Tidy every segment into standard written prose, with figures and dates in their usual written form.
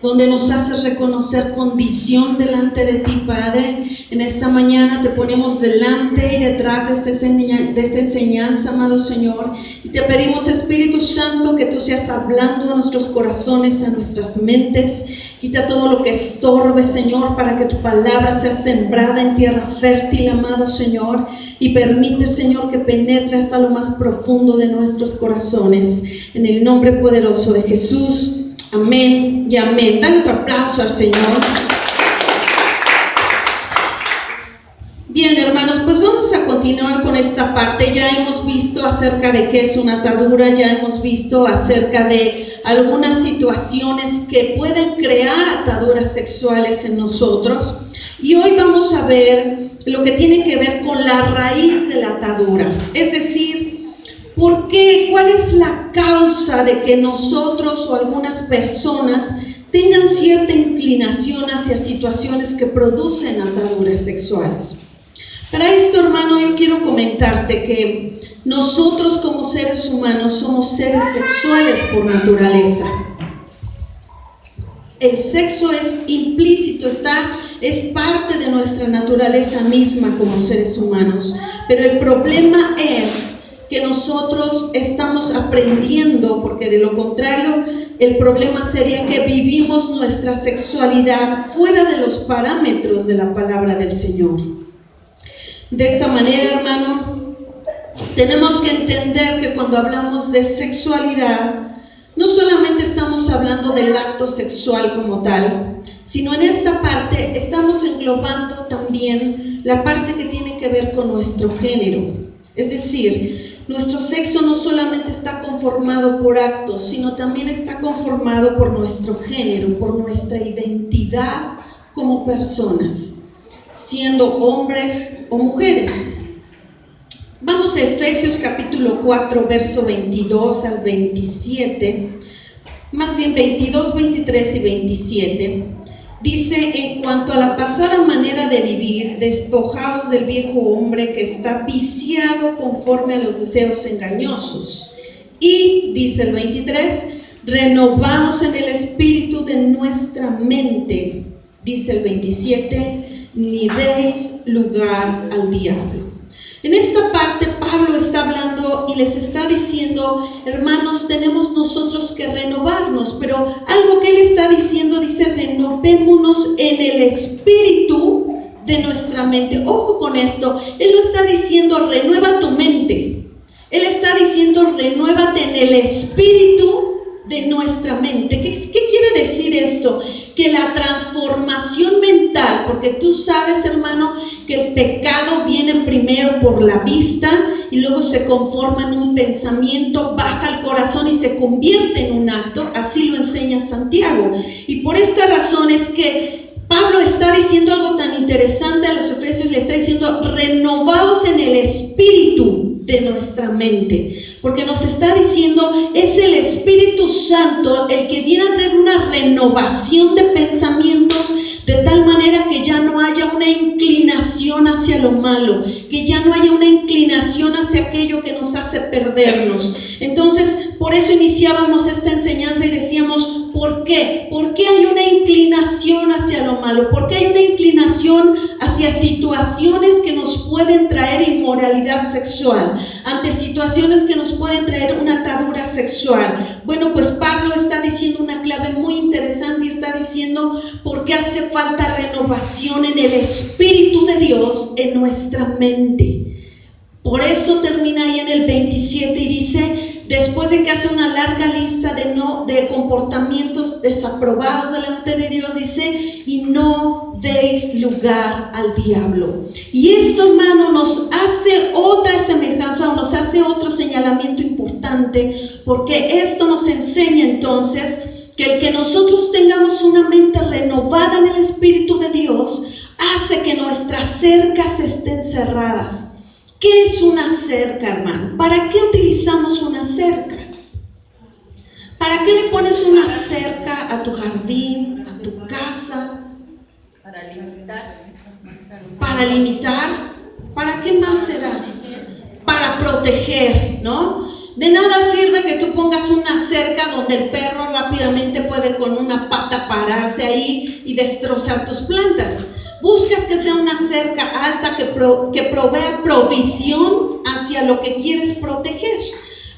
Donde nos haces reconocer condición delante de ti, Padre. En esta mañana te ponemos delante y detrás de esta enseñanza, amado Señor, y te pedimos, Espíritu Santo, que tú seas hablando a nuestros corazones, a nuestras mentes. Quita todo lo que estorbe, Señor, para que tu palabra sea sembrada en tierra fértil, amado Señor, y permite, Señor, que penetre hasta lo más profundo de nuestros corazones. En el nombre poderoso de Jesús. Amén y amén. Dale otro aplauso al Señor. Bien, hermanos, pues vamos a continuar con esta parte. Ya hemos visto acerca de qué es una atadura, ya hemos visto acerca de algunas situaciones que pueden crear ataduras sexuales en nosotros. Y hoy vamos a ver lo que tiene que ver con la raíz de la atadura. Es decir, ¿por qué? ¿Cuál es la causa de que nosotros o algunas personas tengan cierta inclinación hacia situaciones que producen ataduras sexuales? Para esto, hermano, yo quiero comentarte que nosotros como seres humanos somos seres sexuales por naturaleza. El sexo es implícito, es parte de nuestra naturaleza misma como seres humanos. Pero el problema es que nosotros estamos aprendiendo, porque de lo contrario el problema sería que vivimos nuestra sexualidad fuera de los parámetros de la palabra del Señor. De esta manera, hermano, tenemos que entender que cuando hablamos de sexualidad, no solamente estamos hablando del acto sexual como tal, sino en esta parte estamos englobando también la parte que tiene que ver con nuestro género. Es decir, nuestro sexo no solamente está conformado por actos, sino también está conformado por nuestro género, por nuestra identidad como personas, siendo hombres o mujeres. Vamos a Efesios capítulo 4, verso 22 al 27, más bien 22, 23 y 27. Dice: en cuanto a la pasada manera de vivir, despojaos del viejo hombre que está viciado conforme a los deseos engañosos. Y, dice el 23, renovaos en el espíritu de nuestra mente. Dice el 27, ni deis lugar al diablo. En esta parte Pablo está hablando y les está diciendo: hermanos, tenemos nosotros que renovarnos, pero algo que él está diciendo, dice: renovémonos en el espíritu de nuestra mente. Ojo con esto, él no está diciendo renueva tu mente, él está diciendo renuévate en el espíritu de nuestra mente. ¿Qué quiere decir esto? Que la transformación mental, porque tú sabes, hermano, que el pecado viene primero por la vista y luego se conforma en un pensamiento, baja al corazón y se convierte en un acto. Así lo enseña Santiago. Y por esta razón es que Pablo está diciendo algo tan interesante a los Efesios. Le está diciendo: renovaos en el espíritu de nuestra mente, porque nos está diciendo, es el Espíritu Santo el que viene a traer una renovación de pensamientos, de tal manera que ya no haya una inclinación hacia lo malo, que ya no haya una inclinación hacia aquello que nos hace perdernos. Entonces, por eso iniciábamos esta enseñanza y decíamos: ¿por qué? ¿Por qué hay una inclinación hacia lo malo? ¿Por qué hay una inclinación hacia situaciones que nos pueden traer inmoralidad sexual? Ante situaciones que nos pueden traer una atadura sexual. Bueno, pues Pablo está diciendo una clave muy interesante y está diciendo por qué hace falta renovación en el Espíritu de Dios en nuestra mente. Por eso termina ahí en el 27 y dice, después de que hace una larga lista de comportamientos desaprobados delante de Dios, dice: y no deis lugar al diablo. Y esto, hermano, nos hace otra semejanza, o nos hace otro señalamiento importante, porque esto nos enseña entonces que el que nosotros tengamos una mente renovada en el Espíritu de Dios hace que nuestras cercas estén cerradas. ¿Qué es una cerca, hermano? ¿Para qué utilizamos una cerca? ¿Para qué le pones una cerca a tu jardín, a tu casa? Para limitar. Para limitar. ¿Para qué más será? Para proteger, ¿no? De nada sirve que tú pongas una cerca donde el perro rápidamente puede con una pata pararse ahí y destrozar tus plantas. Buscas que sea una cerca alta que provea provisión hacia lo que quieres proteger.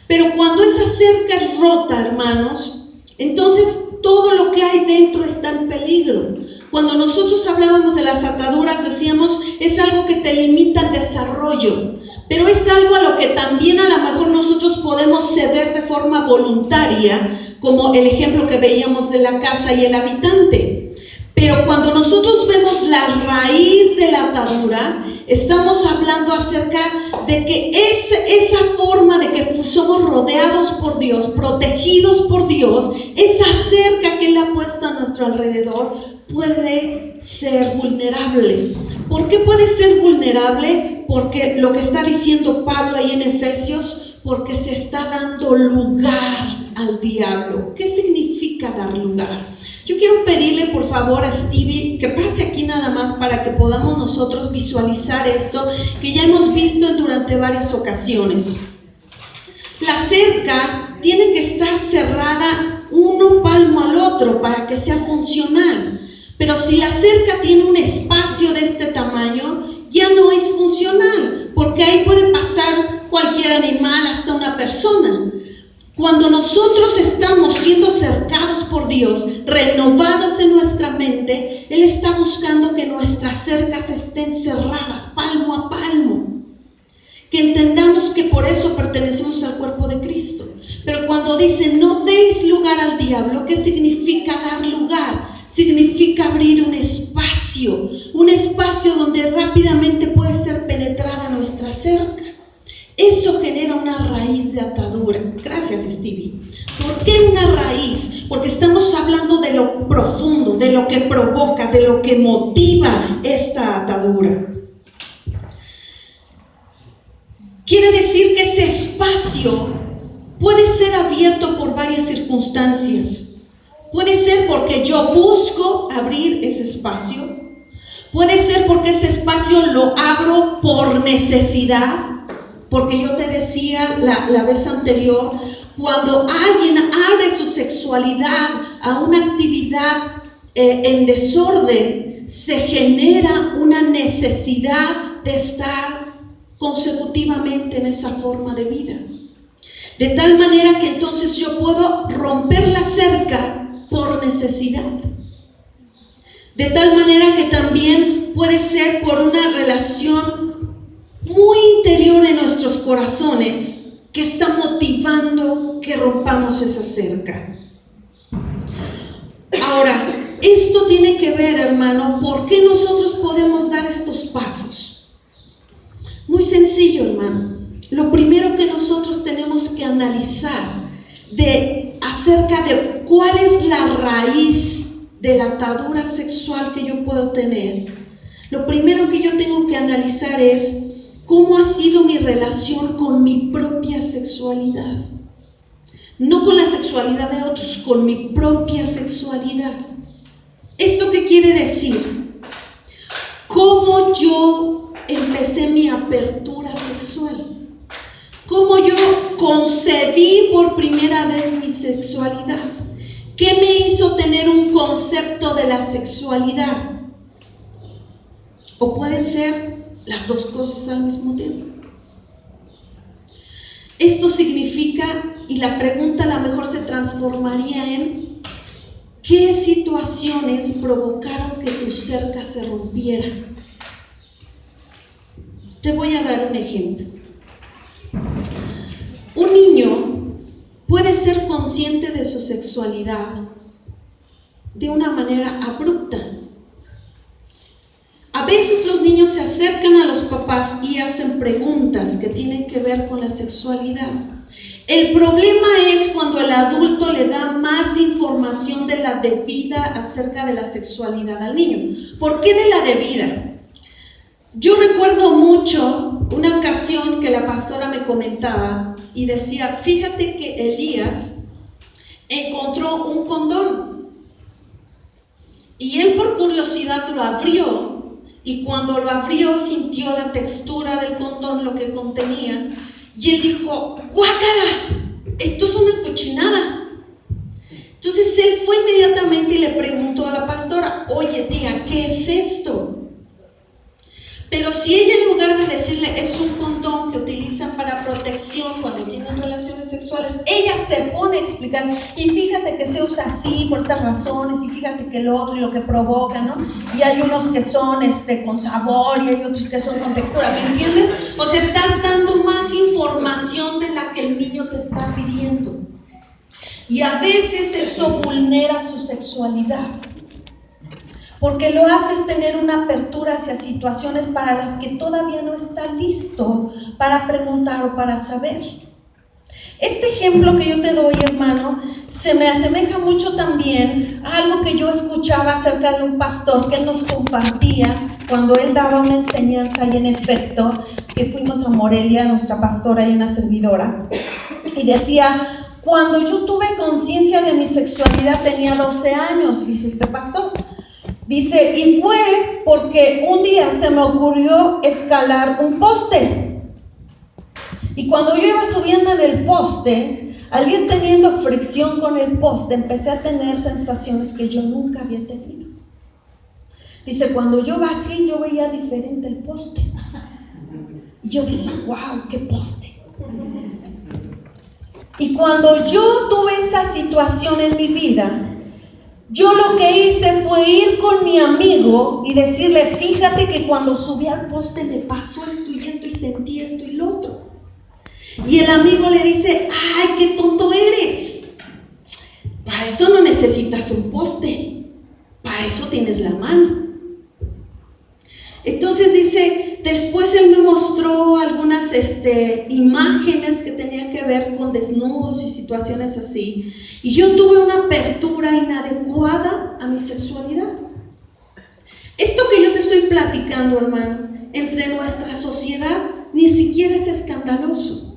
Pero cuando esa cerca es rota, hermanos, entonces todo lo que hay dentro está en peligro. Cuando nosotros hablábamos de las ataduras, decíamos, es algo que te limita el desarrollo, pero es algo a lo que también a lo mejor nosotros podemos ceder de forma voluntaria, como el ejemplo que veíamos de la casa y el habitante. Pero cuando nosotros vemos la raíz de la atadura, estamos hablando acerca de que esa forma de que somos rodeados por Dios, protegidos por Dios, esa cerca que Él ha puesto a nuestro alrededor puede ser vulnerable. ¿Por qué puede ser vulnerable? Porque lo que está diciendo Pablo ahí en Efesios, porque se está dando lugar al diablo. ¿Qué significa dar lugar? Yo quiero pedirle por favor a Stevie que pase aquí nada más para que podamos nosotros visualizar esto que ya hemos visto durante varias ocasiones. La cerca tiene que estar cerrada uno palmo al otro para que sea funcional. Pero si la cerca tiene un espacio de este tamaño, ya no es funcional, porque ahí puede pasar cualquier animal, hasta una persona. Cuando nosotros estamos siendo cercados por Dios, renovados en nuestra mente, Él está buscando que nuestras cercas estén cerradas, palmo a palmo. Que entendamos que por eso pertenecemos al cuerpo de Cristo. Pero cuando dice, no deis lugar al diablo, ¿qué significa dar lugar? Significa abrir un espacio donde rápidamente puede ser penetrada nuestra cerca. Eso genera una raíz de atadura. Gracias, Stevie. ¿Por qué una raíz? Porque estamos hablando de lo profundo, de lo que provoca, de lo que motiva esta atadura. Quiere decir que ese espacio puede ser abierto por varias circunstancias. Puede ser porque yo busco abrir ese espacio. Puede ser porque ese espacio lo abro por necesidad. Porque yo te decía la vez anterior, cuando alguien abre su sexualidad a una actividad en desorden, se genera una necesidad de estar consecutivamente en esa forma de vida. De tal manera que entonces yo puedo romper la cerca por necesidad. De tal manera que también puede ser por una relación muy interior en nuestros corazones que está motivando que rompamos esa cerca. Ahora, esto tiene que ver, hermano, ¿por qué nosotros podemos dar estos pasos? Muy sencillo, hermano. Lo primero que nosotros tenemos que analizar acerca de cuál es la raíz de la atadura sexual que yo puedo tener. Lo primero que yo tengo que analizar es cómo ha sido mi relación con mi propia sexualidad. No con la sexualidad de otros, con mi propia sexualidad. ¿Esto qué quiere decir? ¿Cómo yo empecé mi apertura sexual? ¿Cómo yo concebí por primera vez mi sexualidad? ¿Qué me hizo tener un concepto de la sexualidad? O pueden ser las dos cosas al mismo tiempo. Esto significa, y la pregunta a lo mejor se transformaría en ¿qué situaciones provocaron que tu cerca se rompiera? Te voy a dar un ejemplo. Un niño puede ser consciente de su sexualidad de una manera abrupta. A veces los niños se acercan a los papás y hacen preguntas que tienen que ver con la sexualidad. El problema es cuando el adulto le da más información de la debida acerca de la sexualidad al niño. ¿Por qué de la debida? Yo recuerdo mucho una ocasión que la pastora me comentaba y decía, fíjate que Elías encontró un condón y él por curiosidad lo abrió y cuando lo abrió sintió la textura del condón, lo que contenía, Y él dijo, guácala, esto es una cochinada. Entonces él fue inmediatamente y le preguntó a la pastora, oye tía, ¿qué es esto? Pero si ella, en lugar de decirle es un condón que utilizan para protección cuando tienen relaciones sexuales, ella se pone a explicar, y fíjate que se usa así por estas razones, y fíjate que lo otro y lo que provoca, ¿no? Y hay unos que son con sabor y hay otros que son con textura, ¿me entiendes? O sea, estás dando más información de la que el niño te está pidiendo. Y a veces eso vulnera su sexualidad, porque lo haces tener una apertura hacia situaciones para las que todavía no está listo para preguntar o para saber. Este ejemplo que yo te doy, hermano, se me asemeja mucho también a algo que yo escuchaba acerca de un pastor que él nos compartía cuando él daba una enseñanza, y en efecto, que fuimos a Morelia, nuestra pastora y una servidora, y decía, cuando yo tuve conciencia de mi sexualidad tenía 12 años, dice este pastor. Dice, y fue porque un día se me ocurrió escalar un poste. Y cuando yo iba subiendo en el poste, al ir teniendo fricción con el poste, empecé a tener sensaciones que yo nunca había tenido. Dice, cuando yo bajé, yo veía diferente el poste. Y yo decía, wow, qué poste. Y cuando yo tuve esa situación en mi vida, yo lo que hice fue ir con mi amigo y decirle, fíjate que cuando subí al poste me pasó esto y esto y sentí esto y lo otro. Y el amigo le dice, ay, qué tonto eres. Para eso no necesitas un poste, para eso tienes la mano. Entonces dice, después él me mostró algunas imágenes que tenían que ver con desnudos y situaciones así. Y yo tuve una apertura inadecuada a mi sexualidad. Esto que yo te estoy platicando, hermano, entre nuestra sociedad ni siquiera es escandaloso.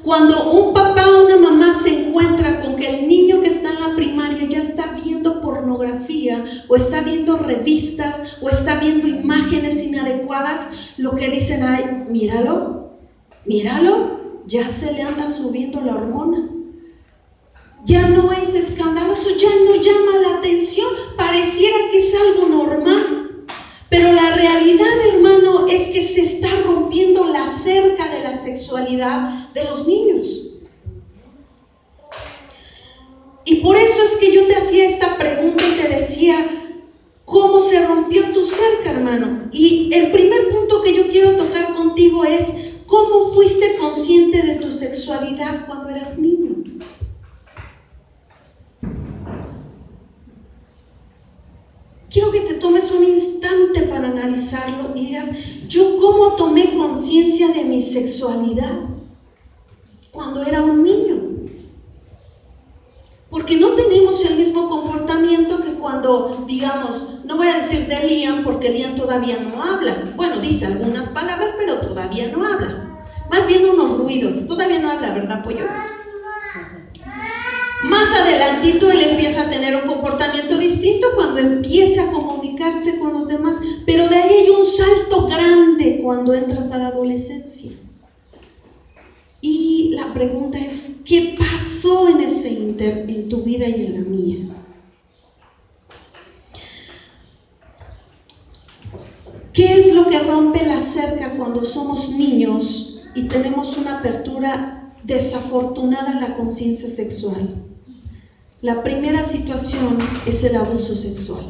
Cuando un papá o una mamá se encuentra con que el niño que está en la primaria ya está viendo pornografía, o está viendo revistas, o está viendo imágenes inadecuadas, lo que dicen, ay, míralo, ya se le anda subiendo la hormona. Ya no es escandaloso, ya no llama la atención, pareciera que es algo normal. Pero la realidad, hermano, es que se está rompiendo la cerca de la sexualidad de los niños. Y por eso es que yo te hacía esta pregunta y te decía, ¿cómo se rompió tu cerca, hermano? Y el primer punto que yo quiero tocar contigo es, ¿cómo fuiste consciente de tu sexualidad cuando eras niño? Quiero que te tomes un instante para analizarlo y digas, ¿yo cómo tomé conciencia de mi sexualidad cuando era un niño? Porque no tenemos el mismo comportamiento que cuando, digamos, no voy a decir de Liam, porque Liam todavía no habla. Bueno, dice algunas palabras, pero todavía no habla. Más bien unos ruidos. Todavía no habla, ¿verdad, pollo? Más adelantito él empieza a tener un comportamiento distinto cuando empieza a comunicarse con los demás, pero de ahí hay un salto grande cuando entras a la adolescencia. Y la pregunta es, ¿qué pasó en ese en tu vida y en la mía? ¿Qué es lo que rompe la cerca cuando somos niños y tenemos una apertura desafortunada en la conciencia sexual? La primera situación es el abuso sexual.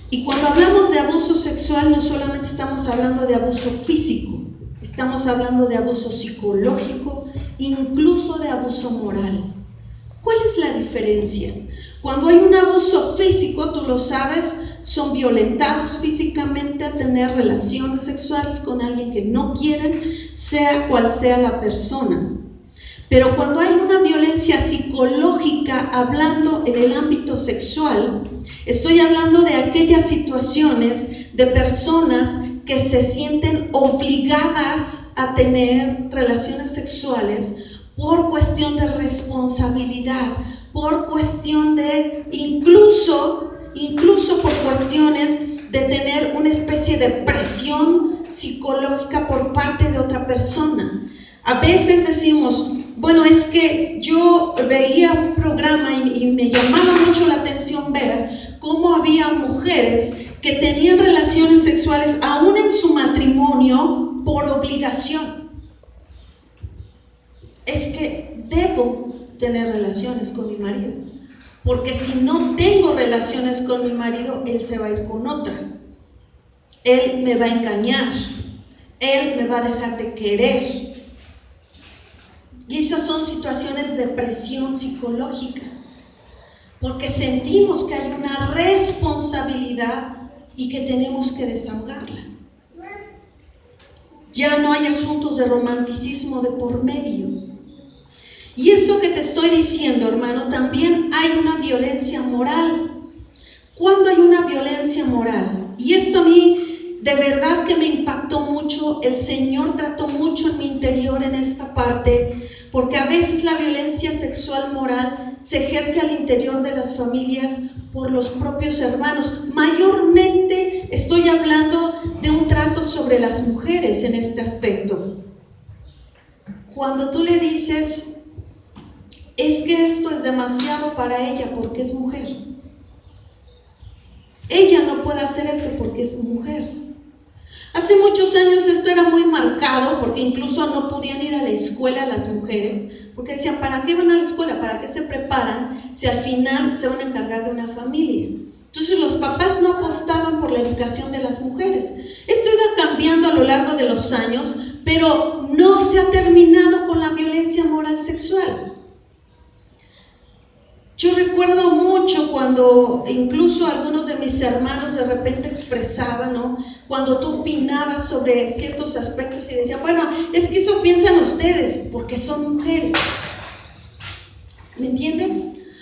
Y cuando hablamos de abuso sexual, no solamente estamos hablando de abuso físico, estamos hablando de abuso psicológico, incluso de abuso moral. ¿Cuál es la diferencia? Cuando hay un abuso físico, tú lo sabes, son violentados físicamente a tener relaciones sexuales con alguien que no quieren, sea cual sea la persona. Pero cuando hay una violencia psicológica, hablando en el ámbito sexual, estoy hablando de aquellas situaciones de personas que se sienten obligadas a tener relaciones sexuales por cuestión de responsabilidad, por cuestión de, incluso por cuestiones de tener una especie de presión psicológica por parte de otra persona. A veces decimos, bueno, es que yo veía un programa y me llamaba mucho la atención ver cómo había mujeres que tenían relaciones sexuales aún en su matrimonio por obligación. Es que debo tener relaciones con mi marido, porque si no tengo relaciones con mi marido, él se va a ir con otra. Él me va a engañar, él me va a dejar de querer. Y esas son situaciones de presión psicológica, porque sentimos que hay una responsabilidad y que tenemos que desahogarla. Ya no hay asuntos de romanticismo de por medio. Y esto que te estoy diciendo, hermano, también hay una violencia moral. ¿Cuándo hay una violencia moral? Y esto a mí de verdad que me impactó mucho. El Señor trató mucho en mi interior en esta parte, porque a veces la violencia sexual moral se ejerce al interior de las familias por los propios hermanos. Mayormente estoy hablando de un trato sobre las mujeres en este aspecto. Cuando tú le dices, es que esto es demasiado para ella porque es mujer. Ella no puede hacer esto porque es mujer. Hace muchos años esto era muy marcado, porque incluso no podían ir a la escuela las mujeres, porque decían, ¿para qué van a la escuela? ¿Para qué se preparan si al final se van a encargar de una familia? Entonces los papás no apostaban por la educación de las mujeres. Esto ha ido cambiando a lo largo de los años, pero no se ha terminado con la violencia moral sexual. Yo recuerdo mucho cuando incluso algunos de mis hermanos de repente expresaban, ¿no? Cuando tú opinabas sobre ciertos aspectos y decían, bueno, es que eso piensan ustedes porque son mujeres. ¿Me entiendes?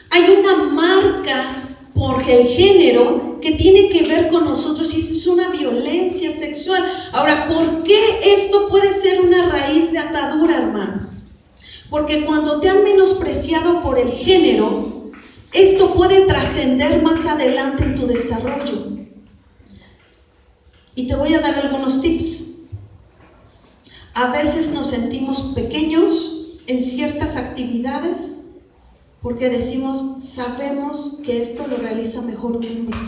Hay una marca por el género que tiene que ver con nosotros y esa es una violencia sexual. Ahora, ¿por qué esto puede ser una raíz de atadura, hermano? Porque cuando te han menospreciado por el género, esto puede trascender más adelante en tu desarrollo. Y te voy a dar algunos tips. A veces nos sentimos pequeños en ciertas actividades porque decimos, sabemos que esto lo realiza mejor un hombre.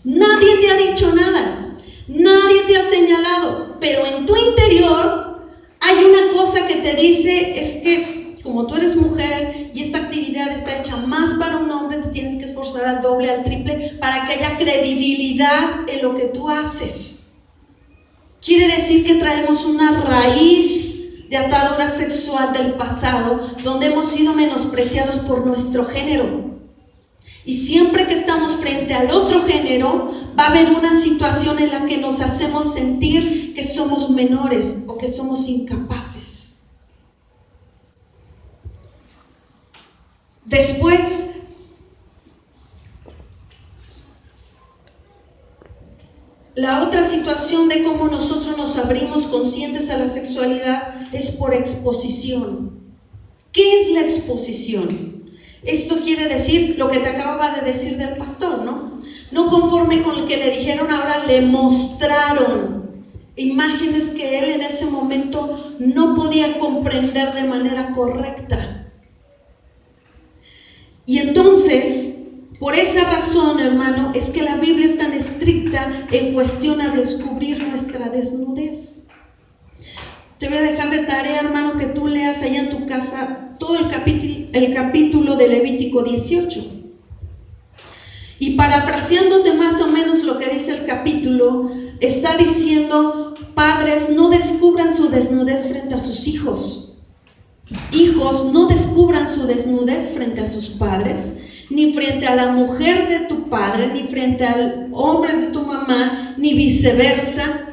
Nadie te ha dicho nada, nadie te ha señalado, pero en tu interior hay una cosa que te dice, es que como tú eres mujer y esta actividad está hecha más para un hombre, te tienes que esforzar al doble, al triple, para que haya credibilidad en lo que tú haces. Quiere decir que traemos una raíz de atadura sexual del pasado, donde hemos sido menospreciados por nuestro género. Y siempre que estamos frente al otro género, va a haber una situación en la que nos hacemos sentir que somos menores o que somos incapaces. Después, la otra situación de cómo nosotros nos abrimos conscientes a la sexualidad es por exposición. ¿Qué es la exposición? Esto quiere decir lo que te acababa de decir del pastor, ¿no? No conforme con lo que le dijeron, ahora le mostraron imágenes que él en ese momento no podía comprender de manera correcta. Y entonces, por esa razón, hermano, es que la Biblia es tan estricta en cuestión a descubrir nuestra desnudez. Te voy a dejar de tarea, hermano, que tú leas allá en tu casa todo el capítulo de Levítico 18. Y parafraseándote más o menos lo que dice el capítulo, está diciendo, padres, no descubran su desnudez frente a sus hijos. Hijos, no descubran su desnudez frente a sus padres, ni frente a la mujer de tu padre, ni frente al hombre de tu mamá, ni viceversa.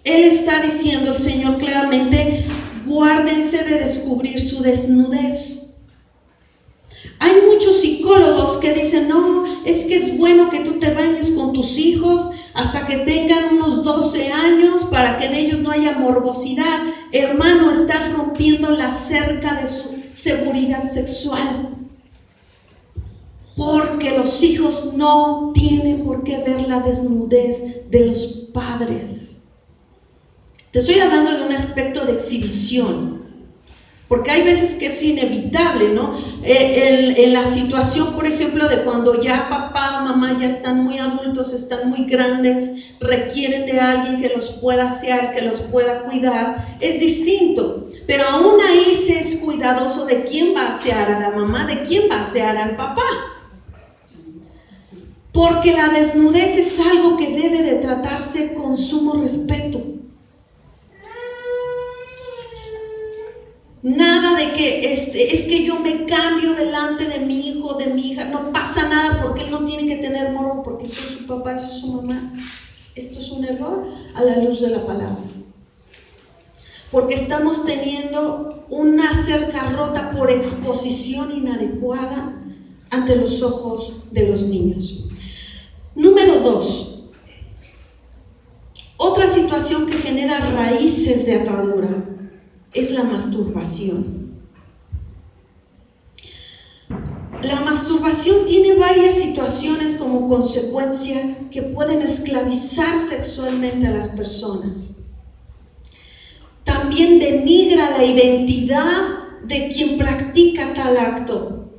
Él está diciendo, el Señor claramente, guárdense de descubrir su desnudez. Hay muchos psicólogos que dicen, no, es que es bueno que tú te bañes con tus hijos hasta que tengan unos 12 años para que en ellos no haya morbosidad. Hermano, estás rompiendo la cerca de su seguridad sexual. Porque los hijos no tienen por qué ver la desnudez de los padres. Te estoy hablando de un aspecto de exhibición, porque hay veces que es inevitable, ¿no? En la situación, por ejemplo, de cuando ya papá, mamá ya están muy adultos, están muy grandes, requieren de alguien que los pueda asear, que los pueda cuidar, es distinto. Pero aún ahí se es cuidadoso de quién va a asear a la mamá, de quién va a asear al papá. Porque la desnudez es algo que debe de tratarse con sumo respeto. Nada de que es que yo me cambio delante de mi hijo, de mi hija, no pasa nada porque él no tiene que tener morbo porque soy su papá y soy su mamá. Esto es un error a la luz de la palabra. Porque estamos teniendo una cercarrota por exposición inadecuada ante los ojos de los niños. Número 2. Otra situación que genera raíces de atadura es la masturbación. La masturbación tiene varias situaciones como consecuencia que pueden esclavizar sexualmente a las personas. También denigra la identidad de quien practica tal acto.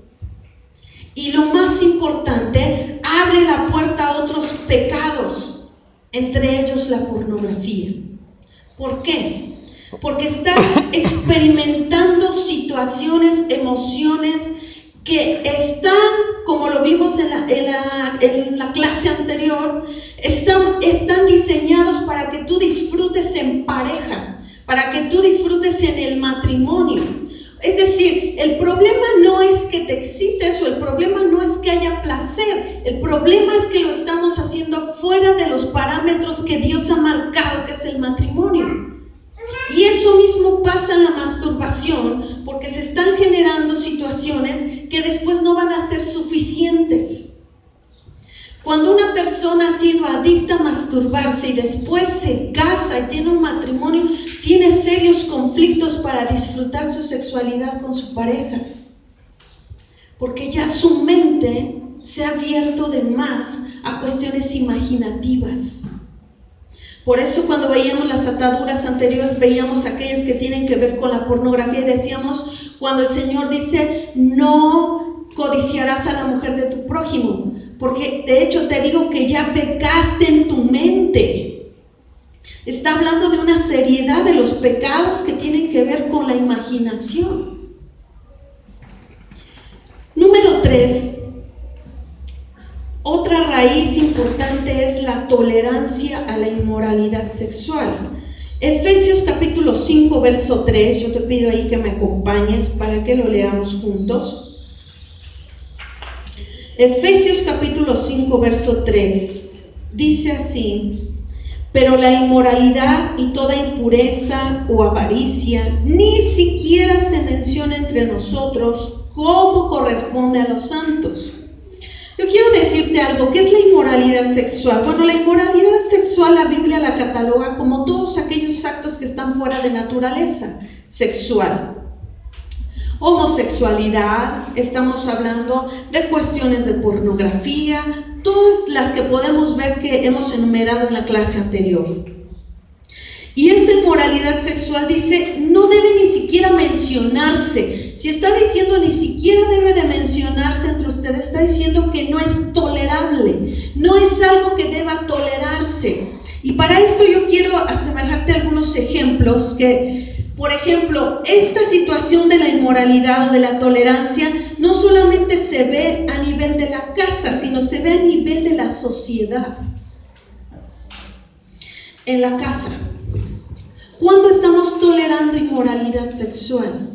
Y lo más importante, abre la puerta a otros pecados, entre ellos la pornografía. ¿Por qué? Porque estás experimentando situaciones, emociones que están, como lo vimos en la clase anterior, están diseñados para que tú disfrutes en pareja, para que tú disfrutes en el matrimonio. Es decir, el problema no es que te excites o el problema no es que haya placer, el problema es que lo estamos haciendo fuera de los parámetros que Dios ha marcado, que es el matrimonio. Y eso mismo pasa en la masturbación, porque se están generando situaciones que después no van a ser suficientes. Cuando una persona ha sido adicta a masturbarse y después se casa y tiene un matrimonio, tiene serios conflictos para disfrutar su sexualidad con su pareja, porque ya su mente se ha abierto de más a cuestiones imaginativas. Por eso cuando veíamos las ataduras anteriores, veíamos aquellas que tienen que ver con la pornografía y decíamos, cuando el Señor dice, no codiciarás a la mujer de tu prójimo, porque de hecho te digo que ya pecaste en tu mente. Está hablando de una seriedad de los pecados que tienen que ver con la imaginación. Número 3. Otra raíz importante es la tolerancia a la inmoralidad sexual. Efesios capítulo 5, verso 3, yo te pido ahí que me acompañes para que lo leamos juntos. Efesios capítulo 5, verso 3, dice así: pero la inmoralidad y toda impureza o avaricia ni siquiera se menciona entre nosotros como corresponde a los santos. Yo quiero decirte algo, ¿qué es la inmoralidad sexual? Bueno, la inmoralidad sexual la Biblia la cataloga como todos aquellos actos que están fuera de naturaleza sexual. Homosexualidad, estamos hablando de cuestiones de pornografía, todas las que podemos ver que hemos enumerado en la clase anterior. Y esta inmoralidad sexual dice, no debe ni siquiera mencionarse. Si está diciendo ni siquiera debe de mencionarse entre ustedes, está diciendo que no es tolerable, no es algo que deba tolerarse. Y para esto yo quiero asemejarte algunos ejemplos que, por ejemplo, esta situación de la inmoralidad o de la tolerancia no solamente se ve a nivel de la casa, sino se ve a nivel de la sociedad. En la casa, ¿cuándo estamos tolerando inmoralidad sexual?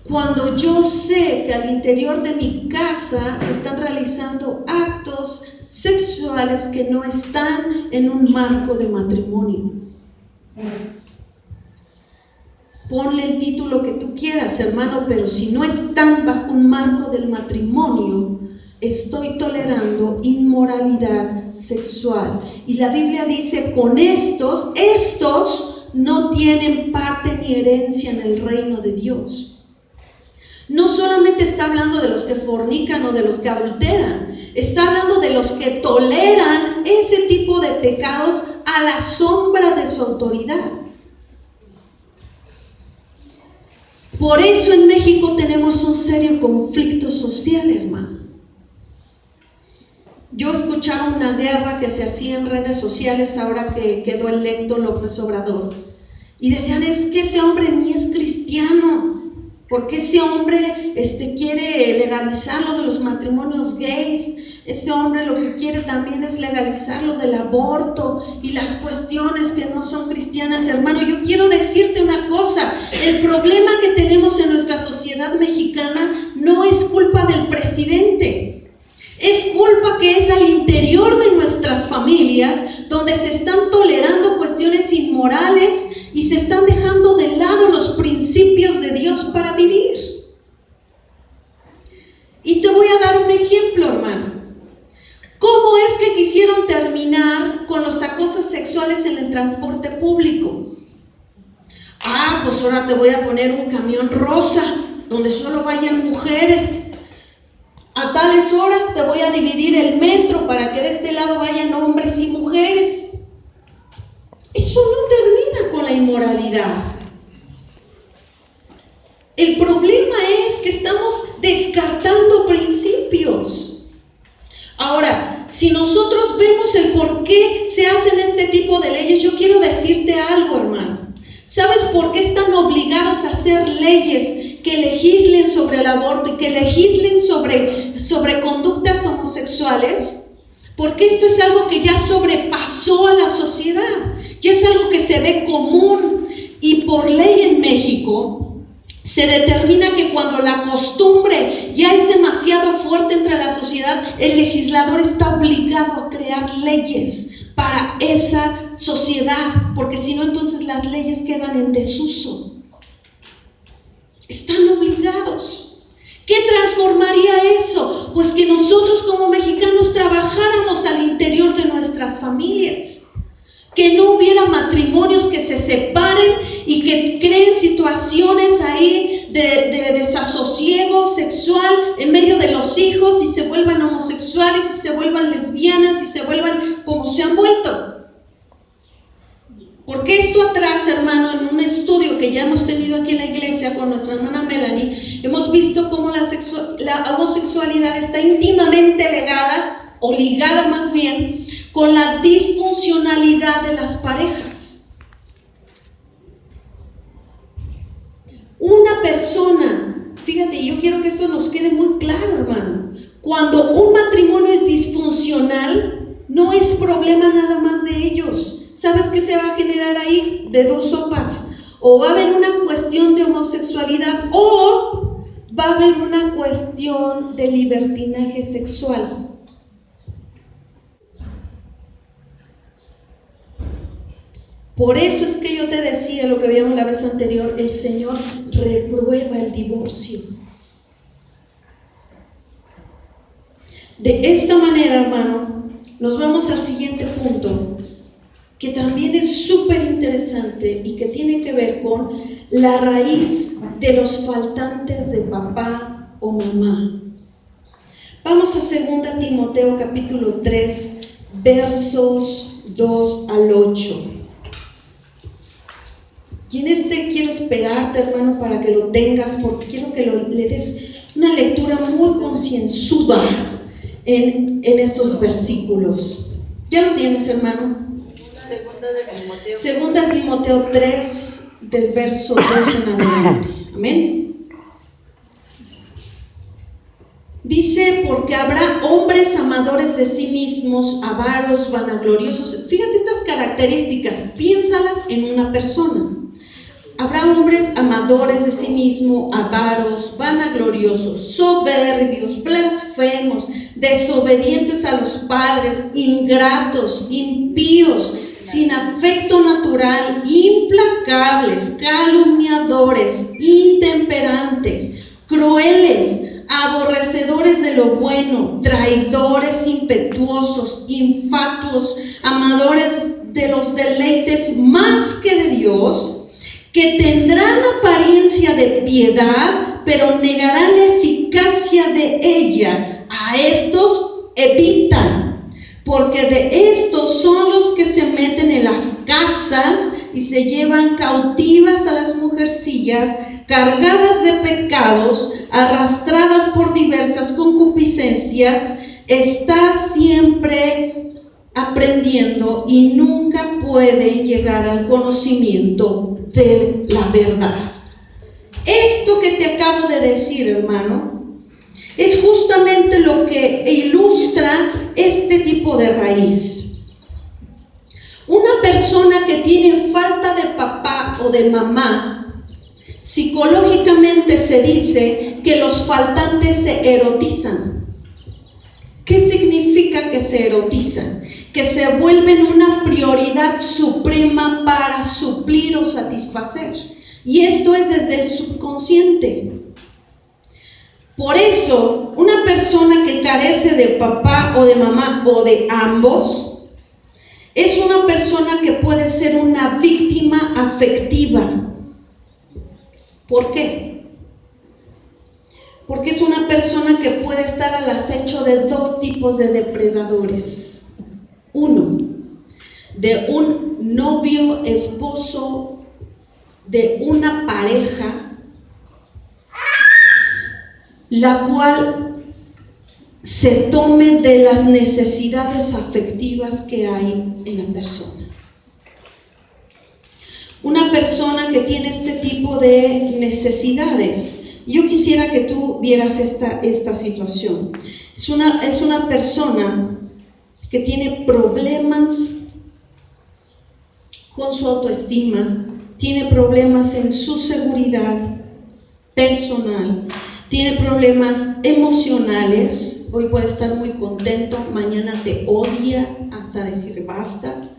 Cuando yo sé que al interior de mi casa se están realizando actos sexuales que no están en un marco de matrimonio. Ponle el título que tú quieras, hermano, pero si no están bajo un marco del matrimonio, estoy tolerando inmoralidad sexual. Y la Biblia dice, con estos no tienen parte ni herencia en el reino de Dios. No solamente está hablando de los que fornican o de los que adulteran, está hablando de los que toleran ese tipo de pecados a la sombra de su autoridad. Por eso en México tenemos un serio conflicto social, hermano. Yo escuchaba una guerra que se hacía en redes sociales ahora que quedó electo López Obrador. Y decían, es que ese hombre ni es cristiano, porque ese hombre quiere legalizar lo de los matrimonios gays. Ese hombre lo que quiere también es legalizar lo del aborto y las cuestiones que no son cristianas. Hermano, yo quiero decirte una cosa, el problema que tenemos en nuestra sociedad mexicana no es culpa del presidente, es culpa que es al interior de nuestras familias donde se están tolerando cuestiones inmorales y se están dejando de lado los principios de Dios para vivir. Y te voy a dar un ejemplo, hermano. ¿Cómo es que quisieron terminar con los acosos sexuales en el transporte público? Pues ahora te voy a poner un camión rosa donde solo vayan mujeres. A tales horas te voy a dividir el metro para que de este lado vayan hombres y mujeres. Eso no termina con la inmoralidad. El problema es que estamos descartando principios. Ahora, si nosotros vemos el por qué se hacen este tipo de leyes, yo quiero decirte algo, hermano. ¿Sabes por qué están obligados a hacer leyes que legislen sobre el aborto y que legislen sobre conductas homosexuales? Porque esto es algo que ya sobrepasó a la sociedad, ya es algo que se ve común, y por ley en México se determina que cuando la costumbre ya es demasiado fuerte entre la sociedad, el legislador está obligado a crear leyes para esa sociedad, porque si no, entonces las leyes quedan en desuso. Están obligados. ¿Qué transformaría eso? Pues que nosotros como mexicanos trabajáramos al interior de nuestras familias, que no hubiera matrimonios que se separen y que creen situaciones ahí de desasosiego sexual en medio de los hijos, y se vuelvan homosexuales, y se vuelvan lesbianas, y se vuelvan como se han vuelto. Porque esto atrás, hermano, en un estudio que ya hemos tenido aquí en la iglesia con nuestra hermana Melanie, hemos visto cómo la homosexualidad está íntimamente ligada más bien, con la disfuncionalidad de las parejas. Una persona, fíjate, yo quiero que esto nos quede muy claro, hermano. Cuando un matrimonio es disfuncional, no es problema nada más de ellos. ¿Sabes qué se va a generar ahí? De dos sopas. O va a haber una cuestión de homosexualidad, o va a haber una cuestión de libertinaje sexual. Por eso es que yo te decía lo que veíamos la vez anterior, el Señor reprueba el divorcio. De esta manera, hermano, nos vamos al siguiente punto, que también es súper interesante y que tiene que ver con la raíz de los faltantes de papá o mamá. Vamos a 2 Timoteo capítulo 3, versos 2 al 8. Y en quiero esperarte, hermano, para que lo tengas, porque quiero que le des una lectura muy concienzuda en estos versículos. ¿Ya lo tienes, hermano? Segunda Timoteo 3, del verso 2 en adelante. Amén. Dice, porque habrá hombres amadores de sí mismos, avaros, vanagloriosos. Fíjate estas características, piénsalas en una persona. Habrá hombres amadores de sí mismos, avaros, vanagloriosos, soberbios, blasfemos, desobedientes a los padres, ingratos, impíos, sin afecto natural, implacables, calumniadores, intemperantes, crueles, aborrecedores de lo bueno, traidores, impetuosos, infatuos, amadores de los deleites más que de Dios, que tendrán apariencia de piedad, pero negarán la eficacia de ella. A estos evitan, porque de estos son los que se meten en las casas y se llevan cautivas a las mujercillas cargadas de pecados, arrastradas por diversas concupiscencias, está siempre aprendiendo y nunca puede llegar al conocimiento de la verdad. Esto que te acabo de decir, hermano, es justamente lo que ilustra este tipo de raíz. Una persona que tiene falta de papá o de mamá, psicológicamente se dice que los faltantes se erotizan. ¿Qué significa que se erotizan? Que se vuelven una prioridad suprema para suplir o satisfacer. Y esto es desde el subconsciente. Por eso, una persona que carece de papá o de mamá o de ambos, es una persona que puede ser una víctima afectiva. ¿Por qué? Porque es una persona que puede estar al acecho de dos tipos de depredadores. Uno, de un novio, esposo, de una pareja, la cual se tome de las necesidades afectivas que hay en la persona. Una persona que tiene este tipo de necesidades, yo quisiera que tú vieras esta situación. Es una persona que tiene problemas con su autoestima, tiene problemas en su seguridad personal, tiene problemas emocionales. Hoy puede estar muy contento, mañana te odia hasta decir basta.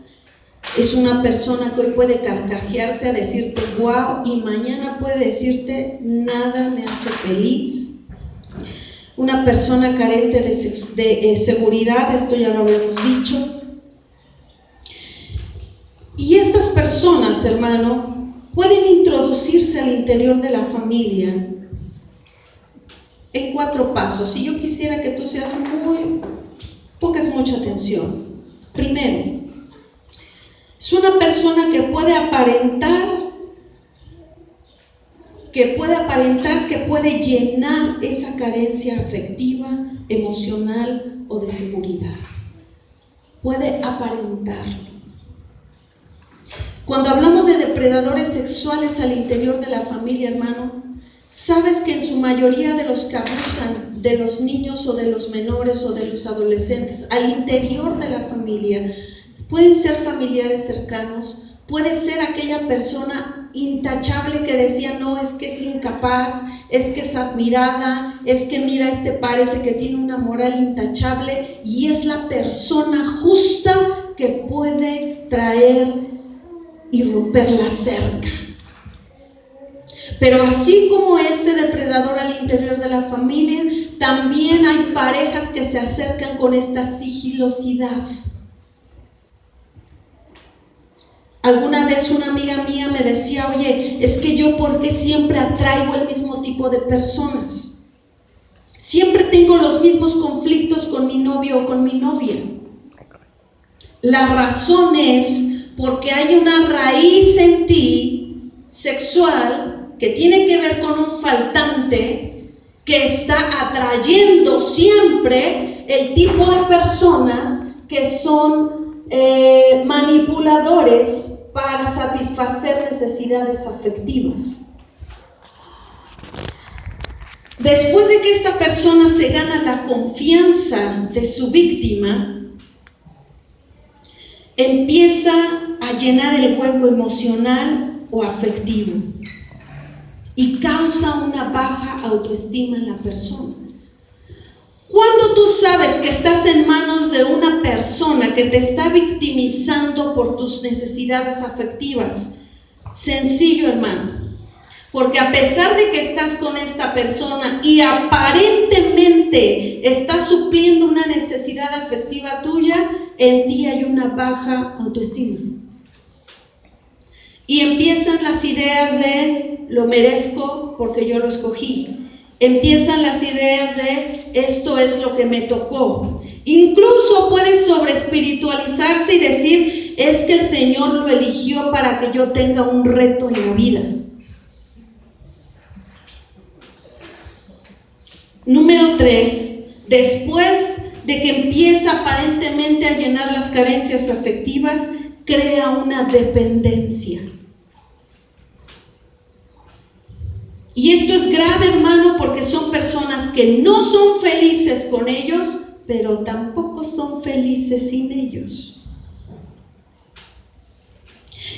Es una persona que hoy puede carcajearse a decirte wow y mañana puede decirte nada me hace feliz. Una persona carente de seguridad, esto ya lo habíamos dicho. Y estas personas, hermano, pueden introducirse al interior de la familia en 4 pasos. Y yo quisiera que tú pongas mucha atención. Primero, es una persona que puede aparentar que puede llenar esa carencia afectiva, emocional o de seguridad. Puede aparentarlo. Cuando hablamos de depredadores sexuales al interior de la familia, hermano, ¿sabes que en su mayoría de los que abusan de los niños o de los menores o de los adolescentes al interior de la familia pueden ser familiares cercanos? Puede ser aquella persona intachable que decía, no, es que es incapaz, es que es admirada, es que mira, parece que tiene una moral intachable, y es la persona justa que puede traer y romper la cerca. Pero así como este depredador al interior de la familia, también hay parejas que se acercan con esta sigilosidad. Alguna vez una amiga mía me decía, oye, es que yo ¿por qué siempre atraigo el mismo tipo de personas? Siempre tengo los mismos conflictos con mi novio o con mi novia. La razón es porque hay una raíz en ti sexual que tiene que ver con un faltante que está atrayendo siempre el tipo de personas que son manipuladores para satisfacer necesidades afectivas. Después de que esta persona se gana la confianza de su víctima, empieza a llenar el hueco emocional o afectivo y causa una baja autoestima en la persona. Cuando tú sabes que estás en manos de una persona que te está victimizando por tus necesidades afectivas, sencillo, hermano, porque a pesar de que estás con esta persona y aparentemente estás supliendo una necesidad afectiva tuya, en ti hay una baja autoestima. Y empiezan las ideas de lo merezco porque yo lo escogí. Empiezan las ideas de esto es lo que me tocó. Incluso puedes sobreespiritualizarse y decir es que el Señor lo eligió para que yo tenga un reto en la vida. Número 3, después de que empieza aparentemente a llenar las carencias afectivas, crea una dependencia. Y esto es grave, hermano, porque son personas que no son felices con ellos, pero tampoco son felices sin ellos.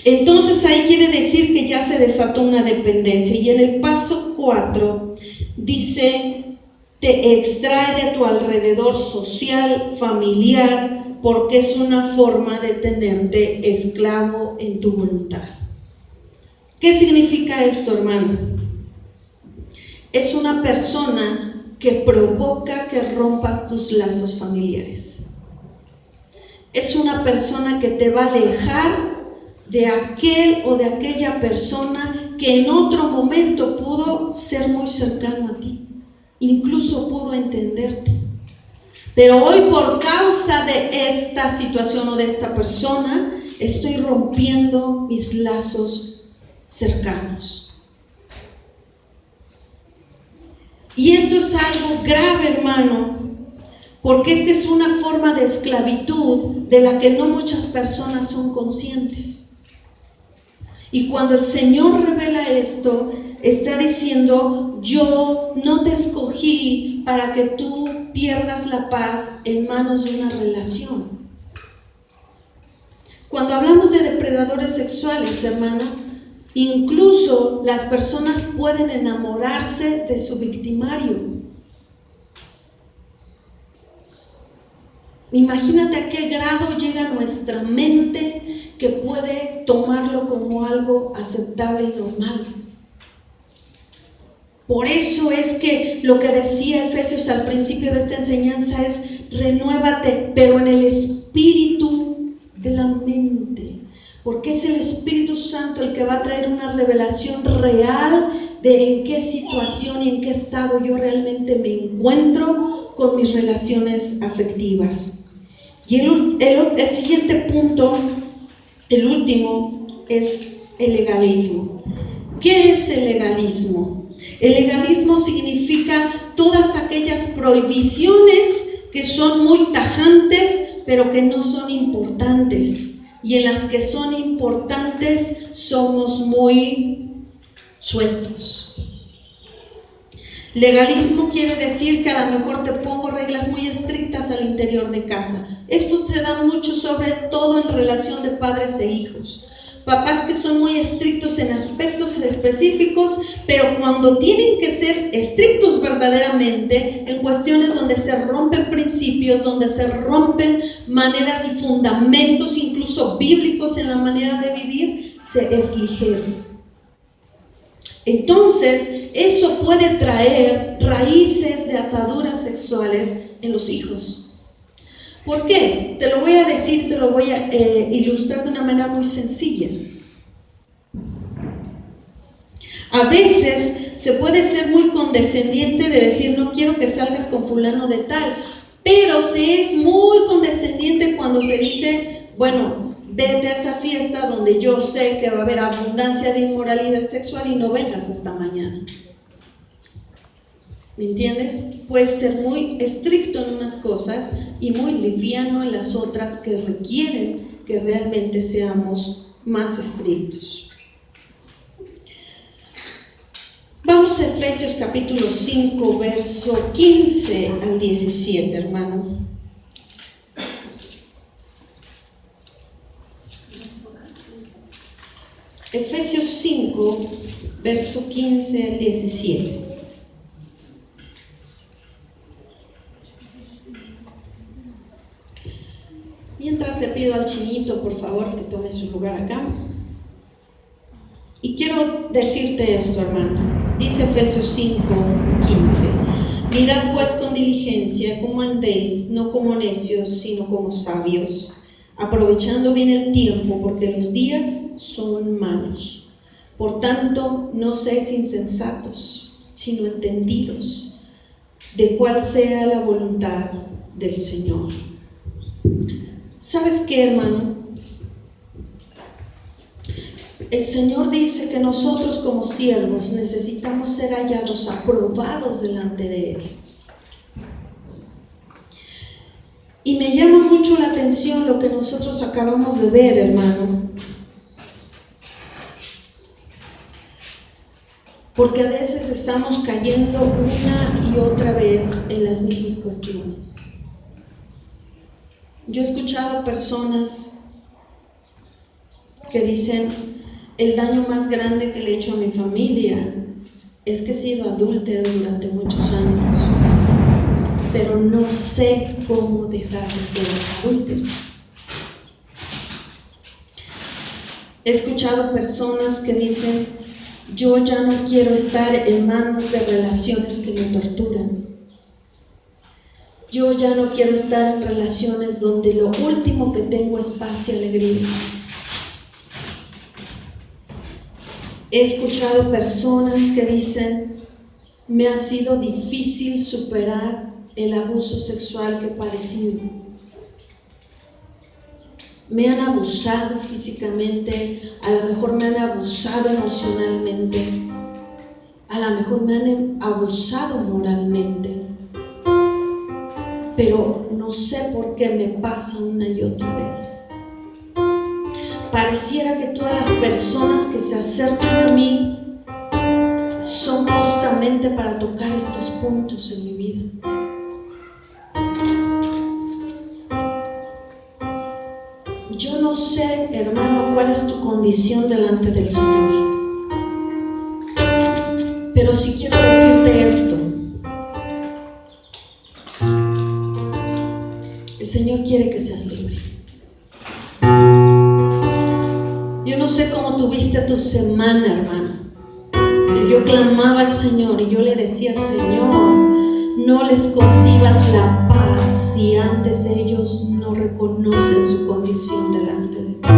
Entonces ahí quiere decir que ya se desató una dependencia. Y en el paso 4 dice: te extrae de tu alrededor social, familiar, porque es una forma de tenerte esclavo en tu voluntad. ¿Qué significa esto, hermano? Es una persona que provoca que rompas tus lazos familiares. Es una persona que te va a alejar de aquel o de aquella persona que en otro momento pudo ser muy cercano a ti, incluso pudo entenderte. Pero hoy, por causa de esta situación o de esta persona, estoy rompiendo mis lazos cercanos. Y esto es algo grave, hermano, porque esta es una forma de esclavitud de la que no muchas personas son conscientes. Y cuando el Señor revela esto, está diciendo: yo no te escogí para que tú pierdas la paz en manos de una relación. Cuando hablamos de depredadores sexuales, hermano, incluso las personas pueden enamorarse de su victimario. Imagínate a qué grado llega nuestra mente que puede tomarlo como algo aceptable y normal. Por eso es que lo que decía Efesios al principio de esta enseñanza es: renuévate, pero en el espíritu de la mente. Porque es el Espíritu Santo el que va a traer una revelación real de en qué situación y en qué estado yo realmente me encuentro con mis relaciones afectivas. Y el siguiente punto, el último, es el legalismo. ¿Qué es el legalismo? El legalismo significa todas aquellas prohibiciones que son muy tajantes, pero que no son importantes. Y en las que son importantes somos muy sueltos. Legalismo quiere decir que a lo mejor te pongo reglas muy estrictas al interior de casa. Esto se da mucho, sobre todo en relación de padres e hijos. Papás que son muy estrictos en aspectos específicos, pero cuando tienen que ser estrictos verdaderamente, en cuestiones donde se rompen principios, donde se rompen maneras y fundamentos, incluso bíblicos en la manera de vivir, se es ligero. Entonces, eso puede traer raíces de ataduras sexuales en los hijos. ¿Por qué? Te lo voy a decir, te lo voy a ilustrar de una manera muy sencilla. A veces se puede ser muy condescendiente de decir: no quiero que salgas con fulano de tal, pero se es muy condescendiente cuando se dice: bueno, vete a esa fiesta donde yo sé que va a haber abundancia de inmoralidad sexual y no vengas hasta mañana. ¿Me entiendes? Puedes ser muy estricto en unas cosas y muy liviano en las otras que requieren que realmente seamos más estrictos. Vamos a Efesios capítulo 5, verso 15 al 17, hermano. Efesios 5, verso 15 al 17. Mientras le pido al chinito, por favor, que tome su lugar acá. Y quiero decirte esto, hermano. Dice Efesios 5, 15. Mirad pues con diligencia cómo andéis, no como necios, sino como sabios, aprovechando bien el tiempo, porque los días son malos. Por tanto, no seáis insensatos, sino entendidos de cuál sea la voluntad del Señor. ¿Sabes qué, hermano? El Señor dice que nosotros como siervos necesitamos ser hallados aprobados delante de Él. Y me llama mucho la atención lo que nosotros acabamos de ver, hermano. Porque a veces estamos cayendo una y otra vez en las mismas cuestiones. Yo he escuchado personas que dicen, el daño más grande que le he hecho a mi familia es que he sido adúltero durante muchos años, pero no sé cómo dejar de ser adúltero. He escuchado personas que dicen, yo ya no quiero estar en manos de relaciones que me torturan. Yo ya no quiero estar en relaciones donde lo último que tengo es paz y alegría. He escuchado personas que dicen, me ha sido difícil superar el abuso sexual que he padecido. Me han abusado físicamente, a lo mejor me han abusado emocionalmente, a lo mejor me han abusado moralmente, pero no sé por qué me pasa una y otra vez. Pareciera que todas las personas que se acercan a mí son justamente para tocar estos puntos en mi vida. Yo no sé, hermano, cuál es tu condición delante del Señor, pero sí quiero decirte esto. El Señor quiere que seas libre. Yo no sé cómo tuviste tu semana, hermano, pero yo clamaba al Señor y yo le decía, Señor, no les concibas la paz si antes ellos no reconocen su condición delante de ti.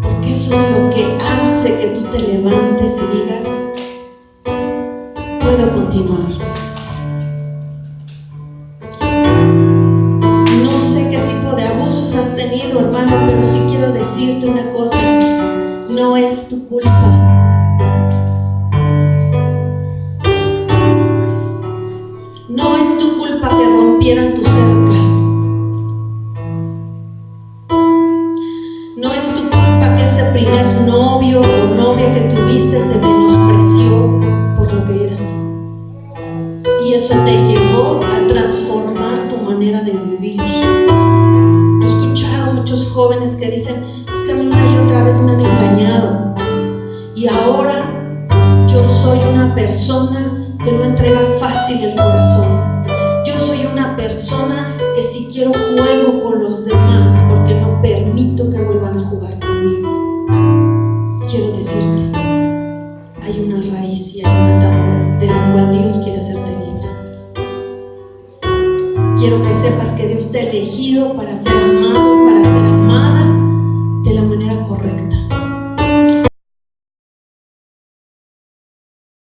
Porque eso es lo que hace que tú te levantes y digas, puedo continuar. No sé qué tipo de abusos has tenido, hermano, pero sí quiero decirte una cosa, no es tu culpa. No es tu culpa que rompieran tu cerca. No es tu culpa que ese primer novio o novia que tuviste te menospreció por lo que eras. Y eso te llevó a transformar tu manera de vivir. He escuchado a muchos jóvenes que dicen, es que a mí una y otra vez me han engañado. Y ahora yo soy una persona que no entrega fácil el corazón. Yo soy una persona que si quiero juego con los demás porque no permito que vuelvan a jugar conmigo. Quiero decirte, hay una raíz y hay una atadura de la cual Dios quiere hacerte libre. Quiero que sepas que Dios te ha elegido para ser amado, para ser amada de la manera correcta.